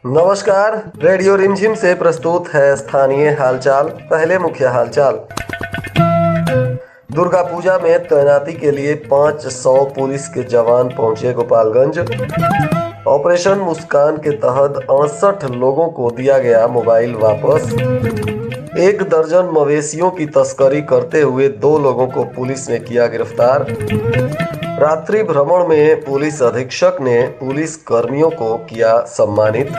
नमस्कार। रेडियो रिमझिम से प्रस्तुत है स्थानीय हालचाल। पहले मुख्य हालचाल। दुर्गा पूजा में तैनाती के लिए 500 पुलिस के जवान पहुंचे गोपालगंज। ऑपरेशन मुस्कान के तहत 68 लोगों को दिया गया मोबाइल वापस। 1 दर्जन मवेशियों की तस्करी करते हुए 2 लोगों को पुलिस ने किया गिरफ्तार। रात्रि भ्रमण में पुलिस अधीक्षक ने पुलिस कर्मियों को किया सम्मानित।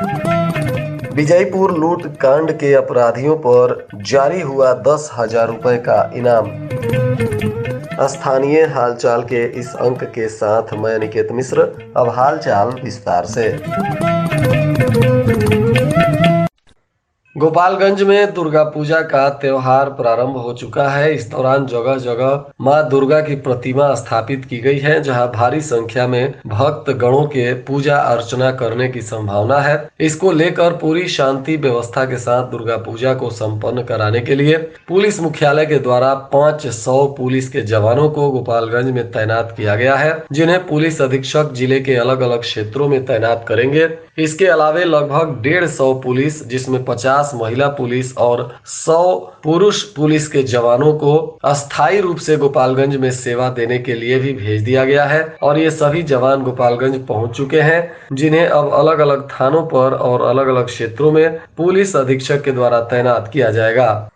विजयपुर लूट कांड के अपराधियों पर जारी हुआ 10,000 रुपए का इनाम। स्थानीय हालचाल के इस अंक के साथ मैं निकेत मिश्र। अब हालचाल विस्तार से। गोपालगंज में दुर्गा पूजा का त्योहार प्रारंभ हो चुका है। इस दौरान जगह जगह मां दुर्गा की प्रतिमा स्थापित की गई है, जहां भारी संख्या में भक्त गणों के पूजा अर्चना करने की संभावना है। इसको लेकर पूरी शांति व्यवस्था के साथ दुर्गा पूजा को संपन्न कराने के लिए पुलिस मुख्यालय के द्वारा 500 पुलिस के जवानों को गोपालगंज में तैनात किया गया है, जिन्हें पुलिस अधीक्षक जिले के अलग अलग क्षेत्रों में तैनात करेंगे। इसके अलावे लगभग 150 पुलिस, जिसमें 50 महिला पुलिस और 100 पुरुष पुलिस के जवानों को अस्थायी रूप से गोपालगंज में सेवा देने के लिए भी भेज दिया गया है और ये सभी जवान गोपालगंज पहुंच चुके हैं, जिन्हें अब अलग अलग थानों पर और अलग अलग क्षेत्रों में पुलिस अधीक्षक के द्वारा तैनात किया जाएगा।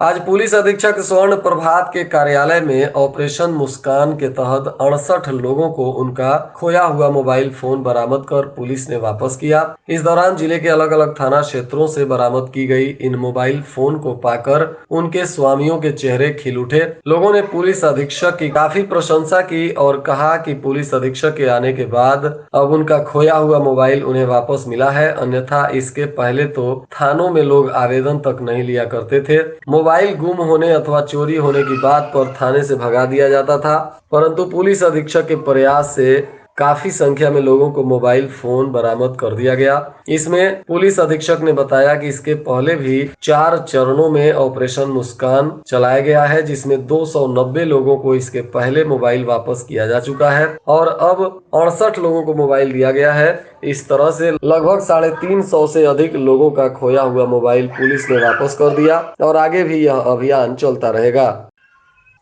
आज पुलिस अधीक्षक स्वर्ण प्रभात के कार्यालय में ऑपरेशन मुस्कान के तहत 68 लोगों को उनका खोया हुआ मोबाइल फोन बरामद कर पुलिस ने वापस किया। इस दौरान जिले के अलग अलग थाना क्षेत्रों से बरामद की गई इन मोबाइल फोन को पाकर उनके स्वामियों के चेहरे खिल उठे। लोगों ने पुलिस अधीक्षक की काफी प्रशंसा की और कहा कि पुलिस अधीक्षक के आने के बाद अब उनका खोया हुआ मोबाइल उन्हें वापस मिला है, अन्यथा इसके पहले तो थानों में लोग आवेदन तक नहीं लिया करते थे। मोबाइल गुम होने अथवा चोरी होने की बात पर थाने से भगा दिया जाता था, परंतु पुलिस अधीक्षक के प्रयास से काफी संख्या में लोगों को मोबाइल फोन बरामद कर दिया गया। इसमें पुलिस अधीक्षक ने बताया कि इसके पहले भी 4 चरणों में ऑपरेशन मुस्कान चलाया गया है, जिसमें 290 लोगों को इसके पहले मोबाइल वापस किया जा चुका है और अब 68 लोगों को मोबाइल दिया गया है। इस तरह से लगभग 350 से अधिक लोगों का खोया हुआ मोबाइल पुलिस ने वापस कर दिया और आगे भी यह अभियान चलता रहेगा।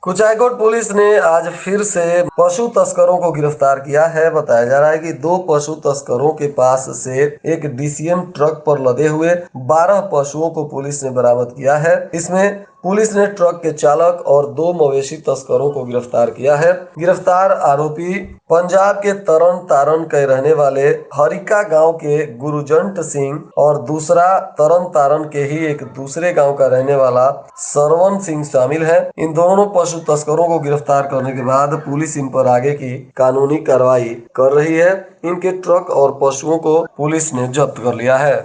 कुचायकोट पुलिस ने आज फिर से पशु तस्करों को गिरफ्तार किया है। बताया जा रहा है कि 2 पशु तस्करों के पास से एक डीसीएम ट्रक पर लदे हुए 12 पशुओं को पुलिस ने बरामद किया है। इसमें पुलिस ने ट्रक के चालक और 2 मवेशी तस्करों को गिरफ्तार किया है। गिरफ्तार आरोपी पंजाब के तरन तारण के रहने वाले हरिका गांव के गुरुजंट सिंह और दूसरा तरन तारण के ही एक दूसरे गांव का रहने वाला सरवन सिंह शामिल है। इन दोनों पशु तस्करों को गिरफ्तार करने के बाद पुलिस इन पर आगे की कानूनी कार्रवाई कर रही है। इनके ट्रक और पशुओं को पुलिस ने जब्त कर लिया है।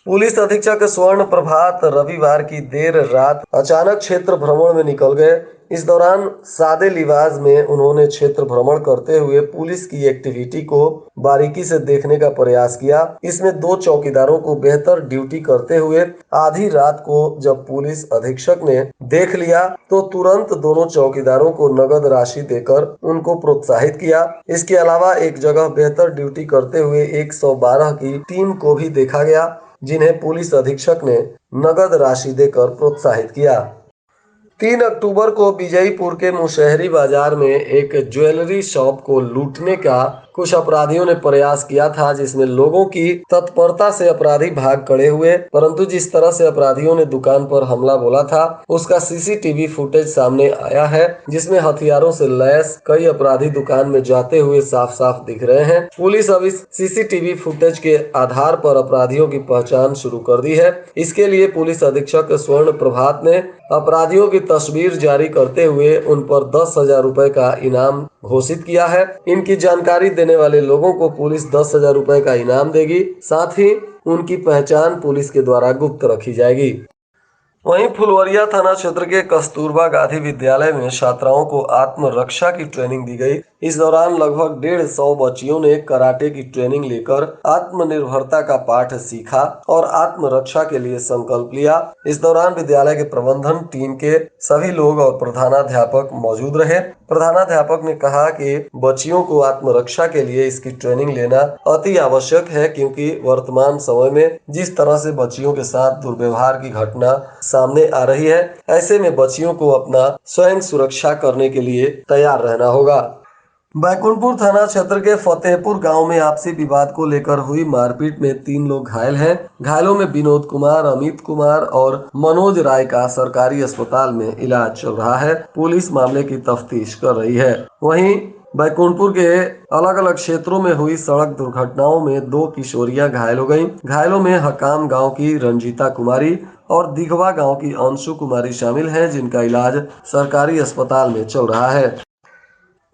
पुलिस अधीक्षक स्वर्ण प्रभात रविवार की देर रात अचानक क्षेत्र भ्रमण में निकल गए। इस दौरान सादे लिबास में उन्होंने क्षेत्र भ्रमण करते हुए पुलिस की एक्टिविटी को बारीकी से देखने का प्रयास किया। इसमें 2 चौकीदारों को बेहतर ड्यूटी करते हुए आधी रात को जब पुलिस अधीक्षक ने देख लिया तो तुरंत दोनों चौकीदारों को नगद राशि देकर उनको प्रोत्साहित किया। इसके अलावा एक जगह बेहतर ड्यूटी करते हुए 112 की टीम को भी देखा गया, जिन्हें पुलिस अधीक्षक ने नगद राशि देकर प्रोत्साहित किया। 3 अक्टूबर को विजयपुर के मुशहरी बाजार में एक ज्वेलरी शॉप को लूटने का कुछ अपराधियों ने प्रयास किया था, जिसमें लोगों की तत्परता से अपराधी भाग खड़े हुए, परंतु जिस तरह से अपराधियों ने दुकान पर हमला बोला था उसका सीसीटीवी फुटेज सामने आया है, जिसमें हथियारों से लैस कई अपराधी दुकान में जाते हुए साफ साफ दिख रहे हैं। पुलिस अब इस सीसीटीवी फुटेज के आधार पर अपराधियों की पहचान शुरू कर दी है। इसके लिए पुलिस अधीक्षक स्वर्ण प्रभात ने अपराधियों की तस्वीर जारी करते हुए उन पर 10,000 रुपए का इनाम घोषित किया है। इनकी जानकारी देने वाले लोगों को पुलिस 10,000 रुपए का इनाम देगी। साथ ही उनकी पहचान पुलिस के द्वारा गुप्त रखी जाएगी। वहीं फुलवरिया थाना क्षेत्र के कस्तूरबा गांधी विद्यालय में छात्राओं को आत्मरक्षा की ट्रेनिंग दी गई। इस दौरान लगभग 150 बच्चियों ने कराटे की ट्रेनिंग लेकर आत्मनिर्भरता का पाठ सीखा और आत्मरक्षा के लिए संकल्प लिया। इस दौरान विद्यालय के प्रबंधन टीम के सभी लोग और प्रधानाध्यापक मौजूद रहे। प्रधानाध्यापक ने कहा कि बच्चियों को आत्मरक्षा के लिए इसकी ट्रेनिंग लेना अति आवश्यक है, क्योंकि वर्तमान समय में जिस तरह से बच्चियों के साथ दुर्व्यवहार की घटना सामने आ रही है, ऐसे में बच्चियों को अपना स्वयं सुरक्षा करने के लिए तैयार रहना होगा। बैकुंठपुर थाना क्षेत्र के फतेहपुर गांव में आपसी विवाद को लेकर हुई मारपीट में 3 लोग घायल हैं। घायलों में विनोद कुमार, अमित कुमार और मनोज राय का सरकारी अस्पताल में इलाज चल रहा है। पुलिस मामले की तफ्तीश कर रही है। वहीं बैकुंठपुर के अलग अलग क्षेत्रों में हुई सड़क दुर्घटनाओं में 2 किशोरियां घायल हो गईं। घायलों में हकाम गांव की रंजीता कुमारी और दिघवा गांव की अंशु कुमारी शामिल हैं, जिनका इलाज सरकारी अस्पताल में चल रहा है।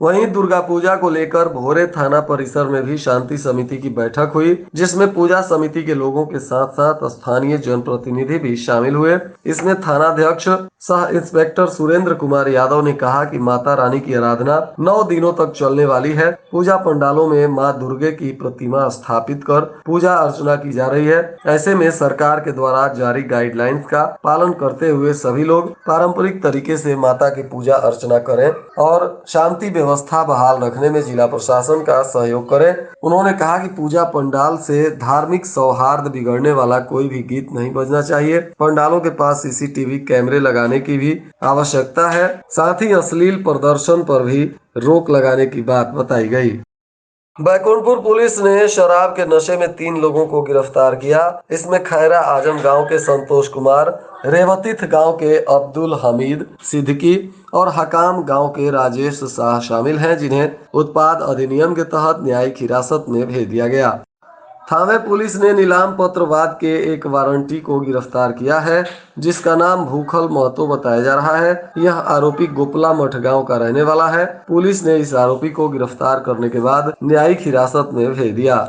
वहीं दुर्गा पूजा को लेकर भोरे थाना परिसर में भी शांति समिति की बैठक हुई, जिसमें पूजा समिति के लोगों के साथ साथ स्थानीय जनप्रतिनिधि भी शामिल हुए। इसमें थानाध्यक्ष सह इंस्पेक्टर सुरेंद्र कुमार यादव ने कहा कि माता रानी की आराधना 9 दिनों तक चलने वाली है। पूजा पंडालों में मां दुर्गे की प्रतिमा स्थापित कर पूजा अर्चना की जा रही है। ऐसे में सरकार के द्वारा जारी गाइडलाइंस का पालन करते हुए सभी लोग पारंपरिक तरीके से माता की पूजा अर्चना करें और शांति व्यवस्था बहाल रखने में जिला प्रशासन का सहयोग करें। उन्होंने कहा कि पूजा पंडाल से धार्मिक सौहार्द बिगड़ने वाला कोई भी गीत नहीं बजना चाहिए। पंडालों के पास सीसीटीवी कैमरे लगाने की भी आवश्यकता है। साथ ही अश्लील प्रदर्शन पर भी रोक लगाने की बात बताई गई। बैकुंठपुर पुलिस ने शराब के नशे में 3 लोगों को गिरफ्तार किया। इसमें खैरा आजम गांव के संतोष कुमार, रेवतीथ गांव के अब्दुल हमीद सिद्दीकी और हकाम गांव के राजेश शाह शामिल हैं, जिन्हें उत्पाद अधिनियम के तहत न्यायिक हिरासत में भेज दिया गया। थावे पुलिस ने नीलाम पत्रवाद के एक वारंटी को गिरफ्तार किया है, जिसका नाम भूखल महतो बताया जा रहा है। यह आरोपी गोपला मठ गांव का रहने वाला है। पुलिस ने इस आरोपी को गिरफ्तार करने के बाद न्यायिक हिरासत में भेज दिया।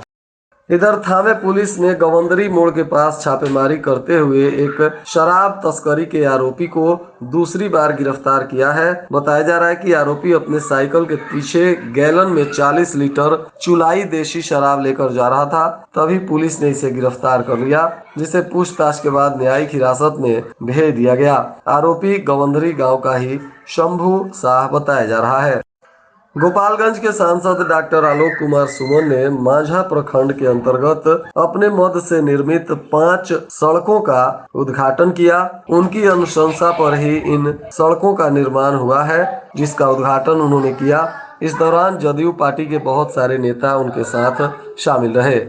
इधर थावे पुलिस ने गवंदरी मोड़ के पास छापेमारी करते हुए एक शराब तस्करी के आरोपी को दूसरी बार गिरफ्तार किया है। बताया जा रहा है कि आरोपी अपने साइकिल के पीछे गैलन में 40 लीटर चुलाई देशी शराब लेकर जा रहा था, तभी पुलिस ने इसे गिरफ्तार कर लिया, जिसे पूछताछ के बाद न्यायिक हिरासत में भेज दिया गया। आरोपी गवंदरी गाँव का ही शंभू शाह बताया जा रहा है। गोपालगंज के सांसद डॉक्टर आलोक कुमार सुमन ने माझा प्रखंड के अंतर्गत अपने मद से निर्मित 5 सड़कों का उद्घाटन किया। उनकी अनुशंसा पर ही इन सड़कों का निर्माण हुआ है, जिसका उद्घाटन उन्होंने किया। इस दौरान जदयू पार्टी के बहुत सारे नेता उनके साथ शामिल रहे।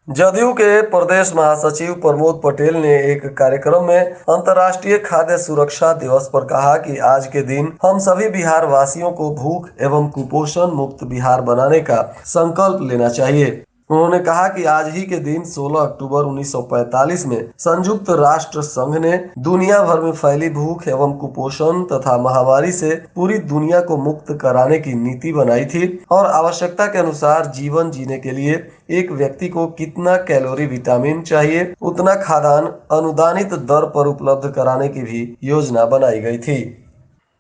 जदयू के प्रदेश महासचिव प्रमोद पटेल ने एक कार्यक्रम में अंतर्राष्ट्रीय खाद्य सुरक्षा दिवस पर कहा कि आज के दिन हम सभी बिहार वासियों को भूख एवं कुपोषण मुक्त बिहार बनाने का संकल्प लेना चाहिए। उन्होंने कहा कि आज ही के दिन 16 अक्टूबर 1945 में संयुक्त राष्ट्र संघ ने दुनिया भर में फैली भूख एवं कुपोषण तथा महामारी से पूरी दुनिया को मुक्त कराने की नीति बनाई थी और आवश्यकता के अनुसार जीवन जीने के लिए एक व्यक्ति को कितना कैलोरी विटामिन चाहिए उतना खाद्यान्न अनुदानित दर पर उपलब्ध कराने की भी योजना बनाई गई थी।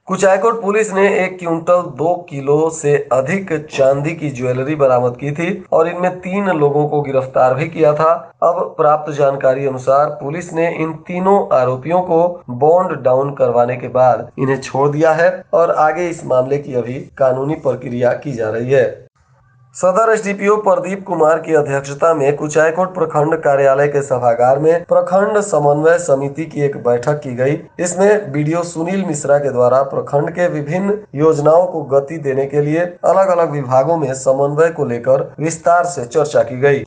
कुचायकोट पुलिस ने 1 क्विंटल 2 किलो से अधिक चांदी की ज्वेलरी बरामद की थी और इनमें 3 लोगों को गिरफ्तार भी किया था। अब प्राप्त जानकारी अनुसार पुलिस ने इन तीनों आरोपियों को बॉन्ड डाउन करवाने के बाद इन्हें छोड़ दिया है और आगे इस मामले की अभी कानूनी प्रक्रिया की जा रही है। सदर एसडीपीओ प्रदीप कुमार की अध्यक्षता में कुचायकोट प्रखंड कार्यालय के सभागार में प्रखंड समन्वय समिति की एक बैठक की गई। इसमें बीडीओ सुनील मिश्रा के द्वारा प्रखंड के विभिन्न योजनाओं को गति देने के लिए अलग अलग विभागों में समन्वय को लेकर विस्तार से चर्चा की गई।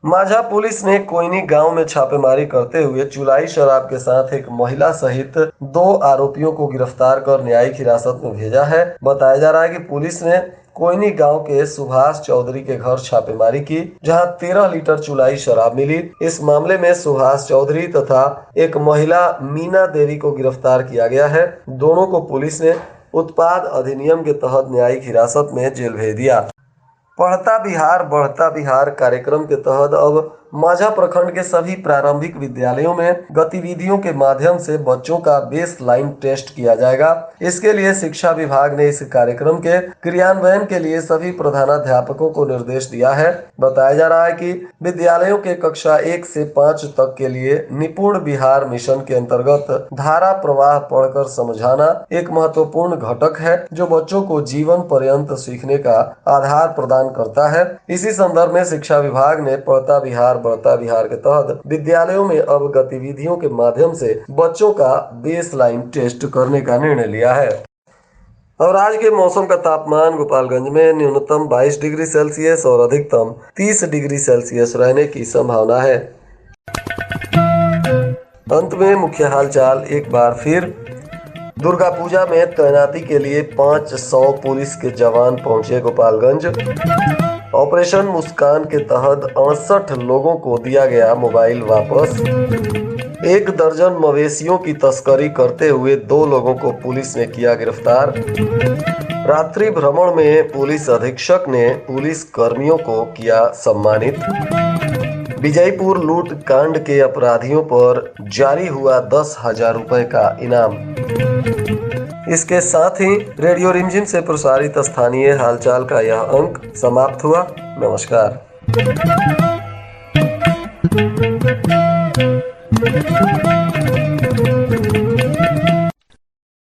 माझा पुलिस ने कोयनी गांव में छापेमारी करते हुए चुलाई शराब के साथ एक महिला सहित 2 आरोपियों को गिरफ्तार कर न्यायिक हिरासत में भेजा है। बताया जा रहा है कि पुलिस ने कोयनी गांव के सुभाष चौधरी के घर छापेमारी की, जहां 13 लीटर चुलाई शराब मिली। इस मामले में सुभाष चौधरी तथा एक महिला मीना देवी को गिरफ्तार किया गया है। दोनों को पुलिस ने उत्पाद अधिनियम के तहत न्यायिक हिरासत में जेल भेज दिया। पढ़ता बिहार बढ़ता बिहार कार्यक्रम के तहत अब माझा प्रखंड के सभी प्रारंभिक विद्यालयों में गतिविधियों के माध्यम से बच्चों का बेस लाइन टेस्ट किया जाएगा। इसके लिए शिक्षा विभाग ने इस कार्यक्रम के क्रियान्वयन के लिए सभी प्रधानाध्यापकों को निर्देश दिया है। बताया जा रहा है कि विद्यालयों के कक्षा 1 से 5 तक के लिए निपुण बिहार मिशन के अंतर्गत धारा प्रवाह पढ़कर समझाना एक महत्वपूर्ण घटक है, जो बच्चों को जीवन पर्यंत सीखने का आधार प्रदान करता है। इसी संदर्भ में शिक्षा विभाग ने पढ़ता बिहार बढ़ता बिहार के तहत विद्यालयों में अब गतिविधियों के माध्यम से बच्चों का बेस लाइन टेस्ट करने का निर्णय लिया है। और आज के मौसम का तापमान गोपालगंज में न्यूनतम 22 डिग्री सेल्सियस और अधिकतम 30 डिग्री सेल्सियस रहने की संभावना है। अंत में मुख्य हालचाल एक बार फिर। दुर्गा पूजा में तैनाती के लिए 500 पुलिस के जवान पहुंचे गोपालगंज। ऑपरेशन मुस्कान के तहत 68 लोगों को दिया गया मोबाइल वापस। 1 दर्जन मवेशियों की तस्करी करते हुए 2 लोगों को पुलिस ने किया गिरफ्तार। रात्रि भ्रमण में पुलिस अधीक्षक ने पुलिस कर्मियों को किया सम्मानित। विजयपुर लूट कांड के अपराधियों पर जारी हुआ 10,000 रुपए का इनाम। इसके साथ ही रेडियो रिमझिम से प्रसारित स्थानीय हालचाल का यह अंक समाप्त हुआ। नमस्कार।